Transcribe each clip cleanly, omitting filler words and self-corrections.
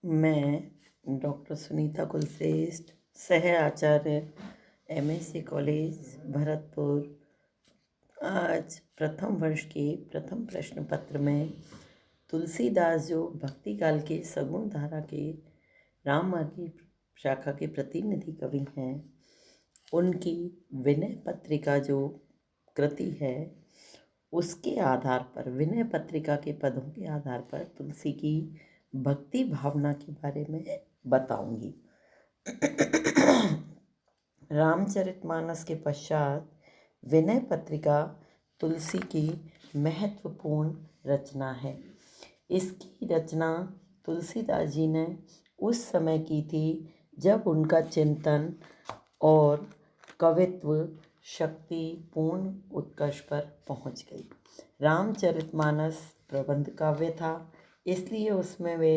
मैं डॉक्टर सुनीता कुलश्रेष्ठ, सह आचार्य, MSc college Bharatpur, आज प्रथम वर्ष के प्रथम प्रश्न पत्र में तुलसीदास जो भक्ति काल के सगुण धारा के राममार्गी शाखा के प्रतिनिधि कवि हैं, उनकी विनय पत्रिका जो कृति है, उसके आधार पर, विनय पत्रिका के पदों के आधार पर तुलसी की भक्ति भावना के बारे में बताऊंगी। रामचरितमानस के पश्चात विनय पत्रिका तुलसी की महत्वपूर्ण रचना है। इसकी रचना तुलसीदास जी ने उस समय की थी जब उनका चिंतन और कवित्व शक्ति पूर्ण उत्कर्ष पर पहुंच गई। रामचरितमानस प्रबंध काव्य था, इसलिए उसमें वे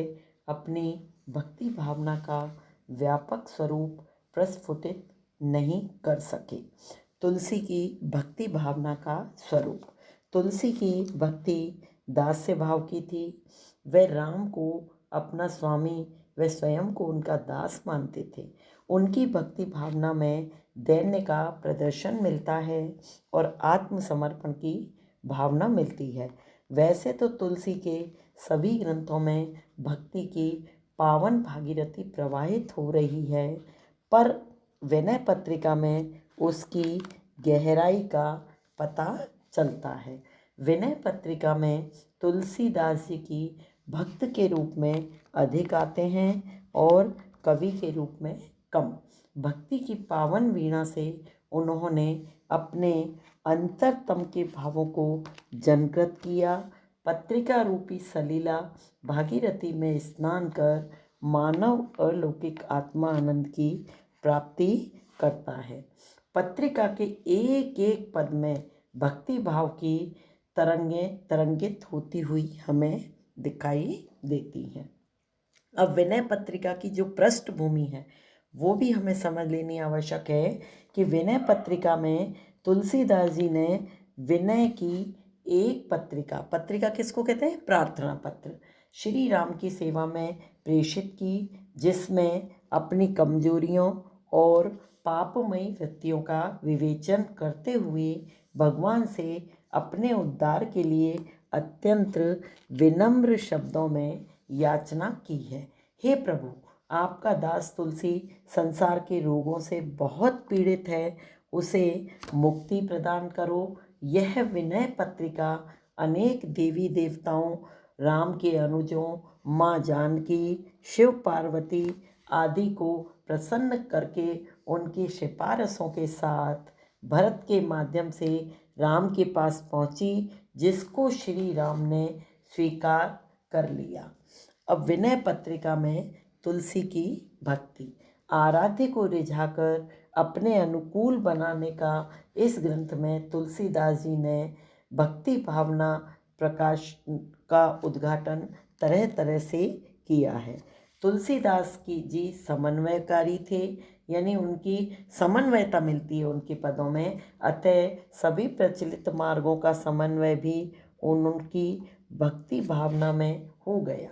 अपनी भक्ति भावना का व्यापक स्वरूप प्रस्फुटित नहीं कर सके। तुलसी की भक्ति भावना का स्वरूप, तुलसी की भक्ति दास्य भाव की थी। वे राम को अपना स्वामी व स्वयं को उनका दास मानते थे। उनकी भक्ति भावना में दैन्य का प्रदर्शन मिलता है और आत्मसमर्पण की भावना मिलती है। वैसे तो तुलसी के सभी ग्रंथों में भक्ति की पावन भागीरथी प्रवाहित हो रही है, पर विनय पत्रिका में उसकी गहराई का पता चलता है। विनय पत्रिका में तुलसीदास जी की भक्त के रूप में अधिक आते हैं और कवि के रूप में कम। भक्ति की पावन वीणा से उन्होंने अपने अंतरतम के भावों को जनकृत किया। पत्रिका रूपी सलीला भागीरथी में स्नान कर मानव अलौकिक आत्मा आनंद की प्राप्ति करता है। पत्रिका के एक एक पद में भक्ति भाव की तरंगें तरंगित होती हुई हमें दिखाई देती हैं। अब विनय पत्रिका की जो पृष्ठभूमि है वो भी हमें समझ लेनी आवश्यक है कि विनय पत्रिका में तुलसीदास जी ने विनय की एक पत्रिका किसको कहते हैं? प्रार्थना पत्र श्री राम की सेवा में प्रेषित की, जिसमें अपनी कमजोरियों और पापमयी वृत्तियों का विवेचन करते हुए भगवान से अपने उद्धार के लिए अत्यंत विनम्र शब्दों में याचना की है। हे प्रभु, आपका दास तुलसी संसार के रोगों से बहुत पीड़ित है, उसे मुक्ति प्रदान करो। यह विनय पत्रिका अनेक देवी देवताओं, राम के अनुजों, माँ जानकी, शिव पार्वती आदि को प्रसन्न करके उनकी सिफारिशों के साथ भरत के माध्यम से राम के पास पहुँची, जिसको श्री राम ने स्वीकार कर लिया। अब विनय पत्रिका में तुलसी की भक्ति आराध्य को रिझाकर अपने अनुकूल बनाने का इस ग्रंथ में तुलसीदास जी ने भक्ति भावना प्रकाश का उद्घाटन तरह तरह से किया है। तुलसीदास की जी समन्वयकारी थे, यानी उनकी समन्वयता मिलती है उनके पदों में, अतः सभी प्रचलित मार्गों का समन्वय भी उनकी भक्ति भावना में हो गया।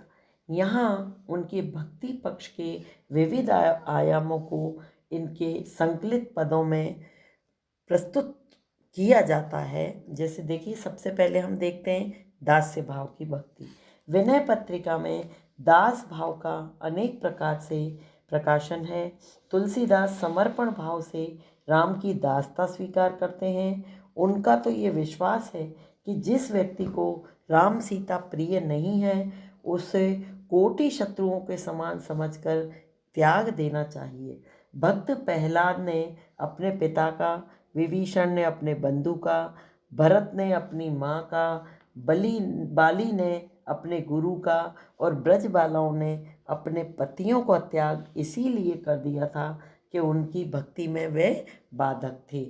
यहाँ उनके भक्ति पक्ष के विविध आयामों को इनके संकलित पदों में प्रस्तुत किया जाता है। जैसे देखिए, सबसे पहले हम देखते हैं दास्य भाव की भक्ति। विनय पत्रिका में दास भाव का अनेक प्रकार से प्रकाशन है। तुलसीदास समर्पण भाव से राम की दासता स्वीकार करते हैं। उनका तो ये विश्वास है कि जिस व्यक्ति को राम सीता प्रिय नहीं है, उसे कोटि शत्रुओं के समान समझकर त्याग देना चाहिए। भक्त प्रहलाद ने अपने पिता का, विभीषण ने अपने बंधु का, भरत ने अपनी माँ का, बाली ने अपने गुरु का और ब्रजबालाओं ने अपने पतियों का त्याग इसीलिए कर दिया था कि उनकी भक्ति में वे बाधक थे।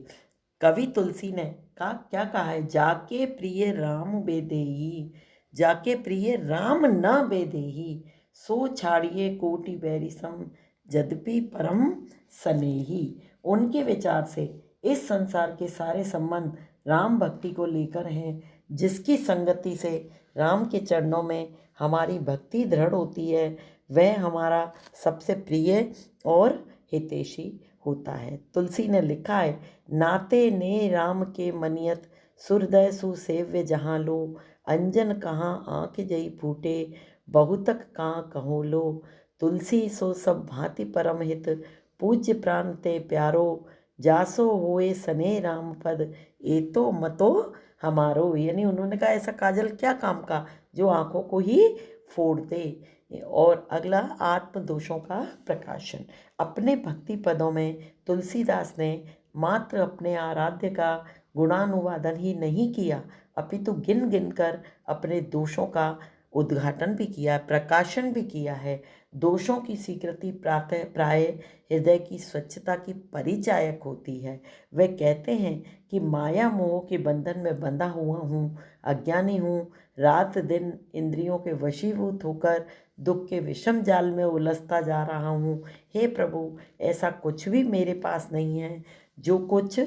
कवि तुलसी ने क्या कहा है? जाके प्रिय राम बेदेही, जाके प्रिय राम न बेदेही, सो छाड़िए कोटि बैरी सम, यद्यपि परम स्नेही। उनके विचार से इस संसार के सारे संबंध राम भक्ति को लेकर हैं, जिसकी संगति से राम के चरणों में हमारी भक्ति दृढ़ होती है वह हमारा सबसे प्रिय और हितैषी होता है। तुलसी ने लिखा है, नाते ने राम के मनियत सुहृदय सुसेव्य जहाँ लो, अंजन कहाँ आँख जई फूटे, बहुतक कहाँ कहो लो। तुलसी सो सब भांति परम हित, पूज्य प्राण ते प्यारो, जासो होए सने राम पद, ए तो मतो हमारो। यानी उन्होंने कहा ऐसा काजल क्या काम का जो आँखों को ही फोड़ दे। और अगला, आत्मदोषों का प्रकाशन। अपने भक्ति पदों में तुलसीदास ने मात्र अपने आराध्य का गुणानुवादन ही नहीं किया, अपितु गिन गिन कर अपने दोषों का उद्घाटन भी किया, प्रकाशन भी किया है। दोषों की स्वीकृति प्राय हृदय की स्वच्छता की परिचायक होती है। वे कहते हैं कि माया मोह के बंधन में बंधा हुआ हूँ, अज्ञानी हूँ, रात दिन इंद्रियों के वशीभूत होकर दुख के विषम जाल में उलझता जा रहा हूँ। हे प्रभु, ऐसा कुछ भी मेरे पास नहीं है जो कुछ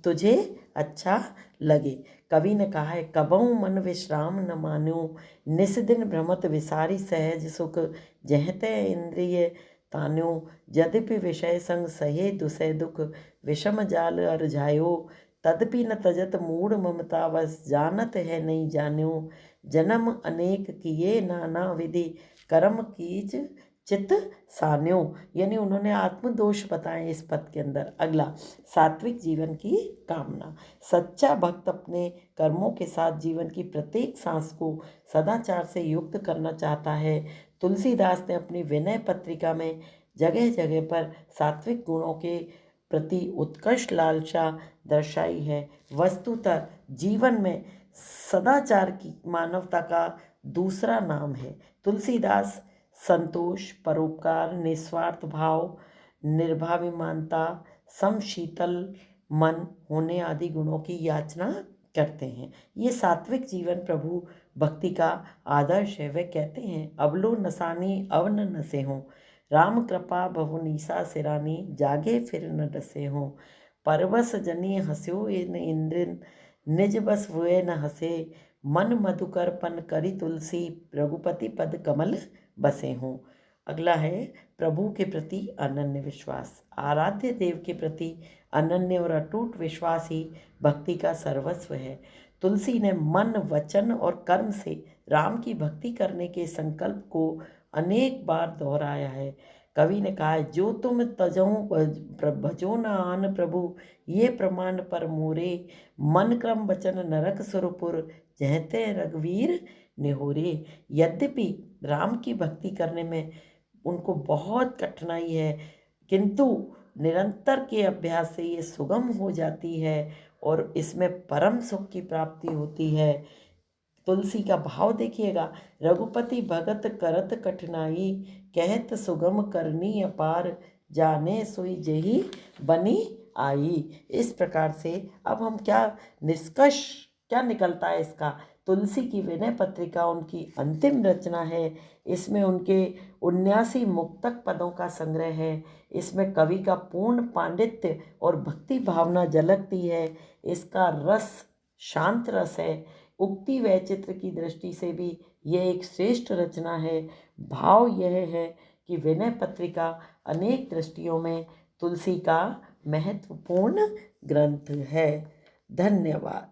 तुझे अच्छा लगे। कवि ने कहा है, कबहु मन विश्राम न मान्यो, निस दिन भ्रमत विसारी सहज सुख, जहते इंद्रिय तान्यो, यद्यपि विषय संग सहे दुसह दुख, विषम जाल अरझायो, तदपि न तजत मूढ़ ममता बस, जानत है नहीं जान्यो, जन्म अनेक किए नाना विधि, कर्म कीज चित्त सान्यो। यानी उन्होंने आत्मदोष बताए इस पद के अंदर। अगला, सात्विक जीवन की कामना। सच्चा भक्त अपने कर्मों के साथ जीवन की प्रत्येक सांस को सदाचार से युक्त करना चाहता है। तुलसीदास ने अपनी विनय पत्रिका में जगह जगह पर सात्विक गुणों के प्रति उत्कृष्ट लालसा दर्शाई है। वस्तुतः जीवन में सदाचार की मानवता का दूसरा नाम है। तुलसीदास संतोष, परोपकार, निस्वार्थ भाव, निर्भाविमानता, समशीतल मन होने आदि गुणों की याचना करते हैं। ये सात्विक जीवन प्रभु भक्ति का आदर्श है। वे कहते हैं, अबलो नसानी अवन नसे हों, राम कृपा बहुनीसा सिरानी, जागे फिर न डसे हों, परवस जनी हस्यो इन इंद्र, निज बस हुए न हसे, मन मधुकर पन करी तुलसी, रघुपति पद कमल बसे हों। अगला है, प्रभु के प्रति अनन्य विश्वास। आराध्य देव के प्रति अनन्य और अटूट विश्वास ही भक्ति का सर्वस्व है। तुलसी ने मन, वचन और कर्म से राम की भक्ति करने के संकल्प को अनेक बार दोहराया है। कवि ने कहा है, जो तुम तजो भजो न आन प्रभु, ये प्रमाण पर मोरे, मन क्रम वचन नरक सुरपुर, जहते रघुवीर निहोरे। यद्यपि राम की भक्ति करने में उनको बहुत कठिनाई है, किंतु निरंतर के अभ्यास से ये सुगम हो जाती है और इसमें परम सुख की प्राप्ति होती है। तुलसी का भाव देखिएगा, रघुपति भगत करत कठिनाई, कहत सुगम करनी अपार, जाने सोई जेहि बनी आई। इस प्रकार से अब हम निष्कर्ष क्या निकलता है इसका? तुलसी की विनय पत्रिका उनकी अंतिम रचना है। इसमें उनके 79 मुक्तक पदों का संग्रह है। इसमें कवि का पूर्ण पांडित्य और भक्ति भावना झलकती है। इसका रस शांत रस है। उक्ति वैचित्र की दृष्टि से भी यह एक श्रेष्ठ रचना है। भाव यह है कि विनय पत्रिका अनेक दृष्टियों में तुलसी का महत्वपूर्ण ग्रंथ है। धन्यवाद।